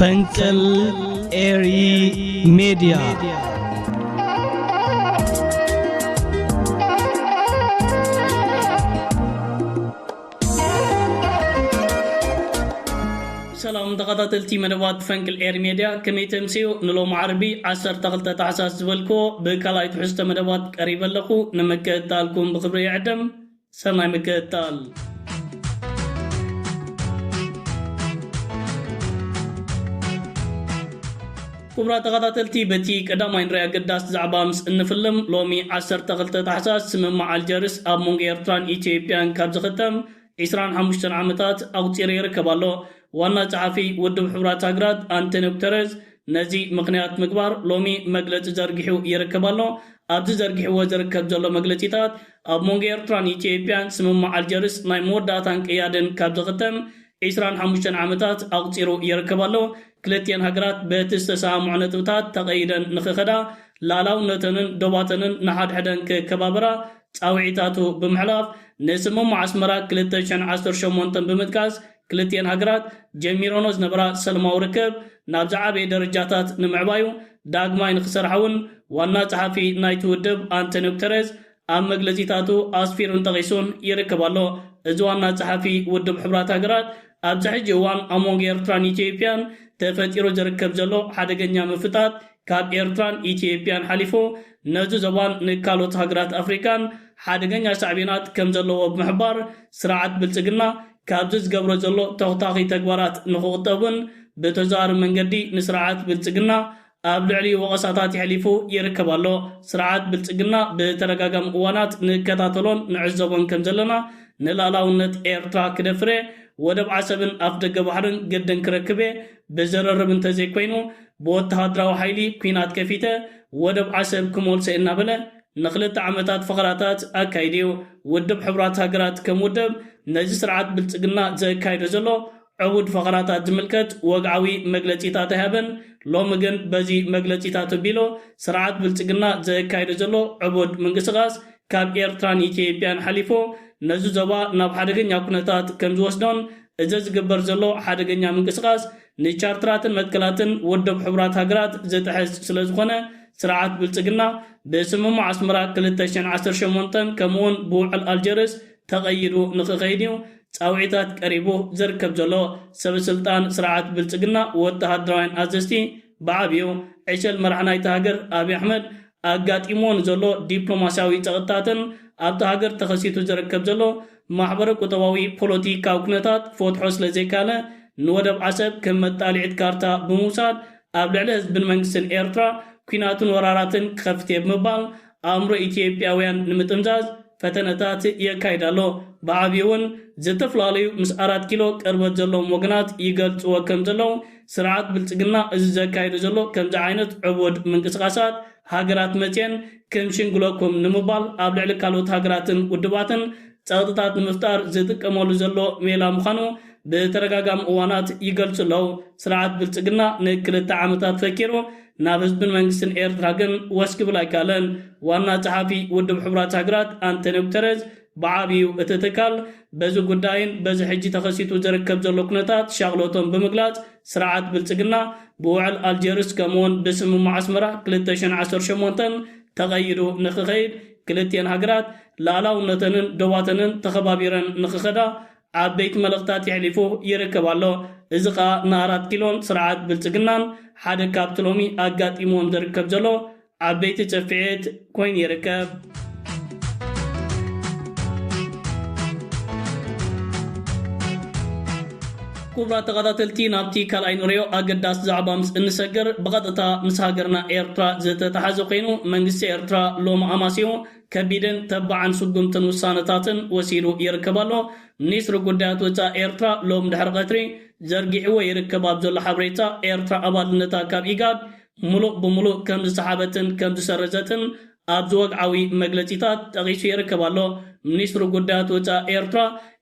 ፈንቅል ኤሪ ሚዲያ سلام تقاطعتي مدبات فنقل اير ميديا كميتم سيو نلوم عربي 12 تحساس زبلكو بكلايت حسته مدبات قريب لكو نمكتالكم بخبر يعدم سماي مكتال كبرى تقاطعتي بتي قدامين ريا قداس زعبامس انفلم لومي 12 تحساس سمم مع الجرس اب مونغيرتران ايثيوبيان كابز ختم 25 عامات اوتير يركبالو وانا صحفي ودب حبرات هاجرات انتونيو غوتيريز نزي مقنيات مغبار لومي مغلص زرغيو يركبالو ابز زرغيو وزركب جلو مغلصيتات اب مونغيرتران ايثيوبيان سمم الجرس ناي موداتان قيادن كابز ختم 25 عامات اوتيرو يركبالو كلتين هاجرات بتستسامع نتوتات تقيدن نخخدا لالاونتنن دوباتنن نحد حدن كبابرا صاوعيتاتو بمحلاف نسمم عسمرا كلتشن 18 بمتكاس كلتين هاجرات جميرونوز نبرا سلماو ركب نابزعابي درجاتات نمعبايو داغماي نخسرحون وانا صحفي نايت ودب انتونيو غوتيريز ام مغلصيتاتو اسفيرون تغيسون يركبالو ازوانا صحفي ودب حبرات هاجرات ابزحج وان امونغ ايرتران ايثيوبيان تفتيرو زركب زلو حدغنيا مفتات كاب ايرتران ايثيوبيان حليفو نزو زبان نكالوت هاجرات افريكان حدغنيا شعبينات كم زلو بمحبار سرعت بلصقنا كابز قبر زلو توتاقي تكبرات نخوطبن بتزار منجدي نسرعات بلصقنا ابلعلي وقساتات يحلفو يركبالو سرعات بلصقنا بترغاغم قوانات نكتاتلون نعزبون كم زلنا نلالاونت ايرترا كدفري ودب عسبن افدق بحرن قدن كركبه بزرربن تزي كوينو بوتهادراو حيلي كوينات كفيته ودب عسب كمول سينا بلا نخلت عمتات فقراتات اكايديو ودب حبرات هاجرات كمودب نزي سرعات بلصقنا زي كايدو زلو عود فقراتات زملكت وقعوي مغلصيتات هبن لومغن بزي مغلصيتات بيلو سرعات بلصقنا زي كايدو زلو عبود منقسقاس كاب ايرتران ايثيوبيان حليفو نزو زبا ناب حدغنيا كنتات كم زوسدون اجاز جبر زلو حدغنيا منقسقاس نيچارتراتن متكلاتن ودب حبرات هاجرات زتحس سلازخونه سرعات بلصقنا بسمم عسمرا 2018 كمون بوعل الجرس تغيرو نخخيديو صاوعيتات قريبو زركب زلو سب سلطان سرعات بلصقنا وتهادراين ازستي بعبيو عشل مرحناي تهاجر ابي احمد اغاطيمون زلو دبلوماسياوي صقطاتن ابت هاجر تخسيتو زركب زلو ማህበረ ቁጠባዊ ፖለቲካዊ ኩነታት ፎትሖ ስለዘይካለ ንወደብ ዓሰብ ከም መጣልዒት ካርታ ብምውሳድ ኣብ ልዕሊ ህዝብን መንግስትን ኤርትራ ኩናትን ወራራትን ከፍት ብምባል ኣእምሮ ኢትዮጵያውያን ንምጥምዛዝ ፈተነታት የካይዳሎ ብዓብይውን ዝተፈላለዩ ምስ 4 ኪሎ ቅርበት ዘለዎም ወገናት ይገልጽዎ ከም ዘለው ስርዓት ብልጽግና እዚ ዘካይዱ ዘሎ ከምዚ ዓይነት ዕቡድ ምንቅስቃሳት ሃገራት መፅን ከም ሽንግሎኩም ንምባል ኣብ ልዕሊ ካልኦት ሃገራትን ውድባትን ጸጥታት ንምፍጣር ዝጥቀመሉ ዘሎ ሜላ ምዃኑ በተረጋጋም እዋናት ይገልጽለው ስርዓት ብልጽግና ንክልተ ዓመታት ፈኪሩ ናብ ህዝብን መንግስትን ኤርትራ ግን ወስክብል አይካለን ዋና ጸሐፊ ውድብ ሕቡራት ሃገራት አንቶኒዮ ጉተሬዝ بعابيو اتتكال بزو قداين بزو حجي تخسيتو زركب زلو كنتات شاغلوتون بمقلات سرعات بلتقنا بوعل الجيرس كمون بسم معسمرة 2018 تغيرو نخخيد كلتين هاجرات لالاو نتنن دواتنن تخبابيرن نخخدا عبيت ملغتات يحلفو يركبالو ازقا نارات كيلون سرعات بلتقنان حادة كابتلومي اقات ايمون دركب زلو عبيت تفعيت كوين يركب كبرى تغطاتلتي نابتي كالاي نوريو اقداس زعبامس انسجر بغطتا مساقرنا ايرترا زتتحازو قينو منجس ايرترا لوم اماسيو كبيدن تبعا سقمتن وسانتاتن وسيلو يركبالو نيسرو قدات وتا ايرترا لوم دحر قطري زرقعو يركباب زل حبريتا ايرترا ابادنتا كاب ايقاد ملو بملو كمز سحابتن كمز سرزتن ابزوق عوي مغلطيتات تغيسو يركبالو نيسرو قدات وتا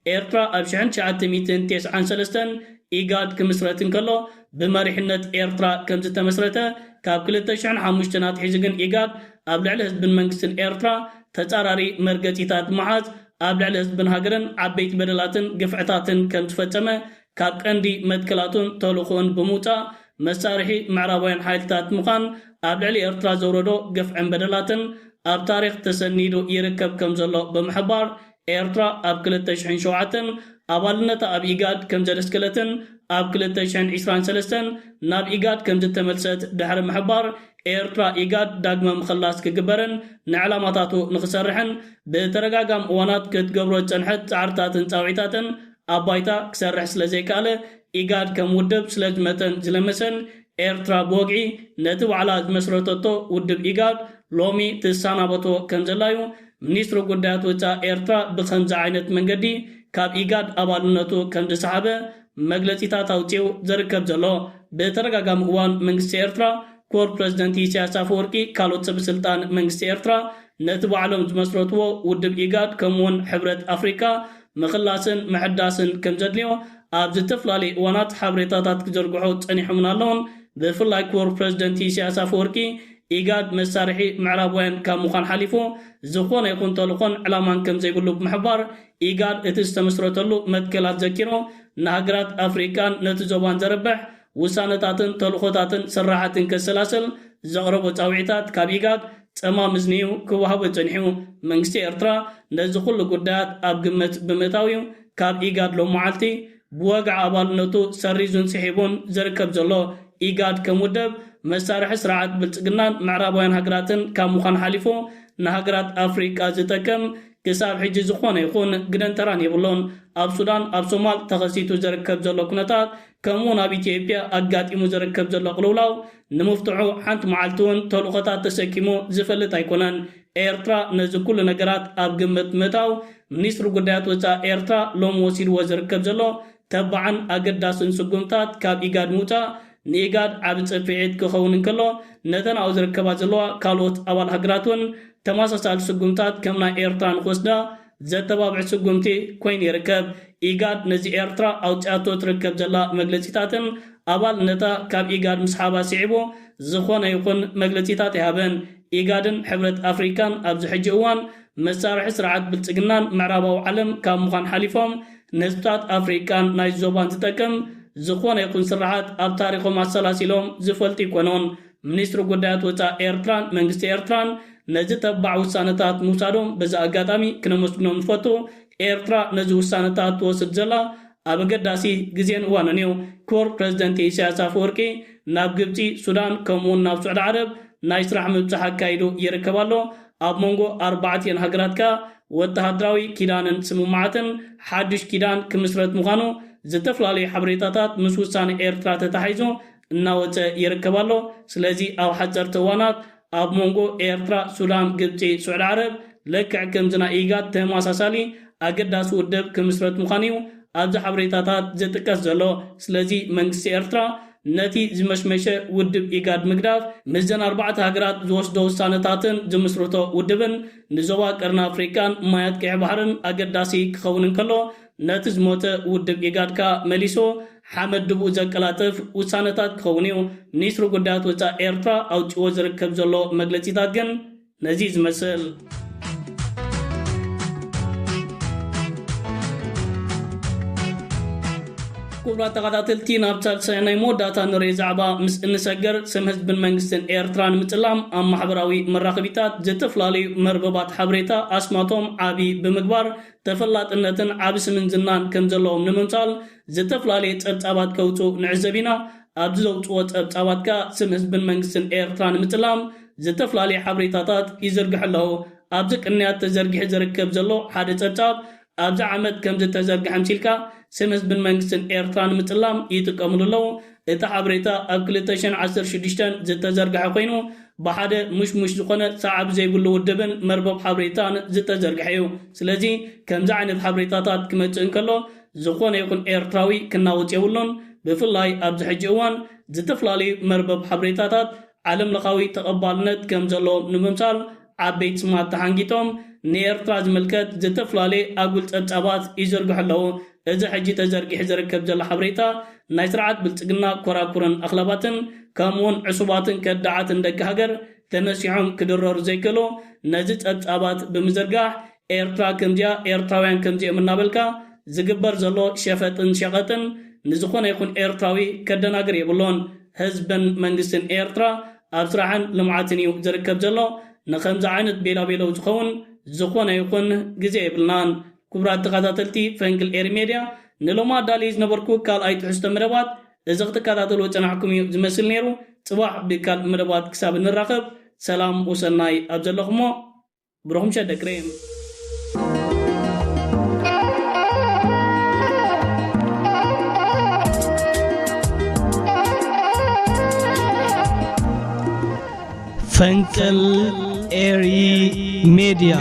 ايرترا ابشعن شعات ميتن تيسعان سلستن إيقاد كمسرتن كله بمارحنة ايرترا كمز تمسرته كاب كلتشعن حموشتنات حزقن إيقاد أبلع له حزب منقسن ايرترا تتعراري مرقتيتات معاز أبلع له حزب هاجرن عبيت بدلاتن قفعتاتن كم تفتمه كاب كندي مدكلاتون تولخون بموتا መሳርሒ ምዕራባውያን ሓይልታት ምዃን ኣብ ልዕሊ ኤርትራ ዘውረዶ ገፍዕን በደላትን ኣብ ታሪክ ተሰኒዱ ይርከብ ከም ዘሎ ብምሕባር ኤርትራ ኣብ 2007 ኣባልነታ ኣብ ኢጋድ ከም ዘደስከለትን ኣብ 2023 ናብ ኢጋድ ከም ዝተመልሰት ድሕሪ ምሕባር ኤርትራ ኢጋድ ዳግመ ምኽላስ ክግበርን ንዕላማታቱ ንኽሰርሕን ብተረጋጋሚ እዋናት ክትገብሮ ፀንሐት ፃዕርታትን ፃውዒታትን ኣብ ባይታ ክሰርሕ ስለ ዘይከኣለ ኢጋድ ከም ውድብ ስለ ዝመተን ዝለመሰን ኤርትራ ብወግዒ ነቲ ባዕላ ዝመስረተቶ ውድብ ኢጋድ ሎሚ ትሰናበቶ ከም ዘላዩ ሚኒስትሪ ጉዳያት ወፃኢ ኤርትራ ብከምዚ ዓይነት መንገዲ ካብ ኢጋድ ኣባልነቱ ከም ዝሰሓበ መግለፂታት ኣውፂኡ ዝርከብ ዘሎ ብተረጋጋሚ እዋን መንግስቲ ኤርትራ ኮር ፕሬዚደንት ኢሳያስ አፈወርቂ ካልኦት ሰበስልጣን መንግስቲ ኤርትራ ነቲ ባዕሎም ዝመስረትዎ ውድብ ኢጋድ ከምኡውን ሕብረት ኣፍሪካ ምኽላስን ምሕዳስን ከም ዘድልዮ ኣብ ዝተፈላለዩ እዋናት ሓበሬታታት ክዘርግሑ ፀኒሖምን ኣለውን ብፍላይ ኮር ፕሬዚደንት ኢሳያስ አፈወርቂ ኢጋድ መሳርሒ ምዕራባውያን ካብ ምዃን ሓሊፉ ዝኾነ ይኹን ተልእኾን ዕላማን ከም ዘይብሉ ብምሕባር ኢጋድ እቲ ዝተመስረተሉ መትከላት ዘኪሮ ንሃገራት ኣፍሪካን ነቲ ዞባን ዘረብሕ ውሳነታትን ተልእኾታትን ስራሓትን ከሰላሰል ዘቕረቦ ፃውዒታት ካብ ኢጋድ ፀማም እዝኒኡ ክወሃቦ ፀኒሑ መንግስቲ ኤርትራ ነዚ ኩሉ ጉዳያት ኣብ ግምት ብምእታው ካብ ኢጋድ ሎም መዓልቲ ብወግዒ ኣባልነቱ ሰሪዙን ስሒቡን ዝርከብ ዘሎ ኢጋድ ከም ውድብ መሳርሒ ስርዓት ብልፅግናን ምዕራባውያን ሃገራትን ካብ ምዃን ሓሊፉ ንሃገራት ኣፍሪካ ዝጠቅም ክሳብ ሕጂ ዝኾነ ይኹን ግደንተራን የብሎን ኣብ ሱዳን ኣብ ሶማል ተኸሲቱ ዝርከብ ዘሎ ኩነታት ከምኡውን ኣብ ኢትዮጵያ ኣጋጢሙ ዝርከብ ዘሎ ቅልውላው ንምፍትሑ ሓንቲ መዓልቲ እውን ተልእኾታት ተሰኪሙ ዝፈልጥ ኣይኮነን ኤርትራ ነዚ ኩሉ ነገራት ኣብ ግምት ምእታው ሚኒስትሪ ጉዳያት ወፃኢ ኤርትራ ሎሚ ወሲድዎ ዝርከብ ዘሎ ተባዕን ኣገዳስን ስጉምታት ካብ ኢጋድ ምውፃእ ንኢጋድ ዓብ ፀፊዒት ክኸውን እንከሎ ነተን ኣብ ዝርከባ ዘለዋ ካልኦት ኣባል ሃገራት እውን ተመሳሳሊ ስጉምታት ከም ናይ ኤርትራ ንክወስዳ ዘተባብዕ ስጉምቲ ኮይኑ ይርከብ ኢጋድ ነዚ ኤርትራ ኣውፅኣቶ ትርከብ ዘላ መግለፂታትን ኣባልነታ ካብ ኢጋድ ምስሓባ ስዒቦ ዝኾነ ይኹን መግለፂታት ይሃበን ኢጋድን ሕብረት ኣፍሪካን ኣብዚ ሕጂ እዋን መሳርሒ ስርዓት ብልፅግናን ምዕራባዊ ዓለም ካብ ምዃን ሓሊፎም ንህዝብታት ኣፍሪካን ናይ ዞባን ዝጠቅም ዝኾነ ይኹን ስራሓት ኣብ ታሪኮም ኣሰላሲሎም ዝፈልጡ ይኮኖን ሚኒስትሪ ጉዳያት ወፃኢ ኤርትራን መንግስቲ ኤርትራን ነዚ ተባዕ ውሳነታት ምውሳዶም በዛ ኣጋጣሚ ክነመስግኖም ንፈቱ ኤርትራ ነዚ ውሳነታት ትወስድ ዘላ ኣብ ኣገዳሲ ግዜን እዋንን እዩ ኮር ፕሬዚደንት ኢሳያስ አፈወርቂ ናብ ግብፂ ሱዳን ከምኡውን ናብ ሱዑድ ዓረብ ናይ ስራሕ ምብፃሕ ኣካይዱ ይርከብ ኣሎ ኣብ መንጎ 4 ሃገራት ከዓ ወተሃደራዊ ኪዳንን ስምምዓትን ሓድሽ ኪዳን ክምስረት ምዃኑ ዝተፈላለዩ ሓበሬታታት ምስ ውሳነ ኤርትራ ተታሒዙ እናወፀ ይርከብ ኣሎ ስለዚ ኣብ ሓፀርቲ እዋናት ኣብ መንጎ ኤርትራ ሱዳን ግብፂ ሱዑድ ዓረብ ልክዕ ከምዚ ናይ ኢጋድ ተመሳሳሊ ኣገዳሲ ውድብ ክምስረት ምዃኑ እዩ ኣብዚ ሓበሬታታት ዝጥቀስ ዘሎ ስለዚ መንግስቲ ኤርትራ ነቲ ዝመሽመሸ ውድብ ኢጋድ ምግዳፍ ምዘን 4 ሃገራት ዝወስዶ ውሳነታትን ዝምስርቶ ውድብን ንዞባ ቀርኒ ኣፍሪካን ማያት ቀይሕ ባሕርን ኣገዳሲ ክኸውን እንከሎ ነቲ ዝሞተ ውድብ ኢጋድካ መሊሶ ሓመድ ድቡእ ዘቀላጥፍ ውሳነታት ክኸውን እዩ ሚኒስትሪ ጉዳያት ወፃኢ ኤርትራ ኣውፅዎ ዝርከብ ዘሎ መግለፂታት ግን ነዚ ዝመስል ክቡራት ተኸታተልቲ ናብ ሳልሳይ ናይ መወዳእታ ንሪኦ ዛዕባ ምስ እንሰገር ስም ህዝብን መንግስትን ኤርትራ ንምፅላም ኣብ ማሕበራዊ መራኸቢታት ዝተፈላለዩ መርበባት ሓበሬታ ኣስማቶም ዓብዪ ብምግባር ተፈላጥነትን ዓብ ስምን ዝናን ከም ዘለዎም ንምምፃል ዝተፈላለዩ ፀብፃባት ከውፅኡ ንዕዘብ ኢና ኣብዚ ዘውፅዎ ፀብፃባት ከዓ ስም ህዝብን መንግስትን ኤርትራ ንምፅላም ዝተፈላለዩ ሓበሬታታት ይዝርግሑ ኣለዉ ኣብዚ ቅንያት ተዘርጊሑ ዝርከብ ዘሎ ሓደ ፀብፃብ ኣብዚ ዓመት ከም ዝተዘርግሐ ምሲልካ ስም ህዝብን መንግስትን ኤርትራ ንምፅላም ይጥቀምሉ ኣለዉ እቲ ሓበሬታ ኣብ 2016 ዝተዘርግሐ ኮይኑ ብሓደ ሙሽሙሽ ዝኾነ ሰዓብ ዘይብሉ ውድብን መርበብ ሓበሬታን ዝተዘርግሐ እዩ ስለዚ ከምዚ ዓይነት ሓበሬታታት ክመፅእ እንከሎ ዝኾነ ይኹን ኤርትራዊ ክናውፅ የብሉን ብፍላይ ኣብዚ ሕጂ እዋን ዝተፈላለዩ መርበብ ሓበሬታታት ዓለም ለኻዊ ተቐባልነት ከም ዘለዎም ንምምሳል ዓበይቲ ስማት ተሓንጊጦም ንኤርትራ ዝምልከት ዝተፈላለዩ ኣጉል ፀብፃባት ይዘርግሑ ኣለዉ እዚ ሕጂ ተዘርጊሑ ዝርከብ ዘሎ ሓበሬታ ናይ ስርዓት ብልፅግና ኮራኩርን ኣኽላባትን ከምኡውን ዕሱባትን ከዳዓትን ደቂ ሃገር ተነሲሖም ክድረሩ ዘይከሎ ነዚ ፀብፃባት ብምዝርጋሕ ኤርትራ ከምዚኣ ኤርትራውያን ከምዚኦም እናበልካ ዝግበር ዘሎ ሸፈጥን ሸቐጥን ንዝኾነ ይኹን ኤርትራዊ ከደናግር የብሎን ህዝብን መንግስትን ኤርትራ ኣብ ስራሕን ልምዓትን እዩ ዝርከብ ዘሎ ንኸምዚ ዓይነት ቤላቤሎ ዝኸውን ዝኾነ ይኹን ግዜ የብልናን ክቡራት ተኸታተልቲ ፈንቅል ኤር ሜድያ ንሎማ ዳልዩ ዝነበርኩ ካልኣይ ትሕዝቶ መደባት እዚ ክትከታተሉ ፀናሕኩም እዩ ዝመስል ነይሩ ጽባሕ ብካል መደባት ክሳብ እንራኸብ ሰላም ወሰናይ ኣብ ዘለኹሞ ብሮኹም ሸደቅሬም ፈንቅል ኤሪ ሜድያ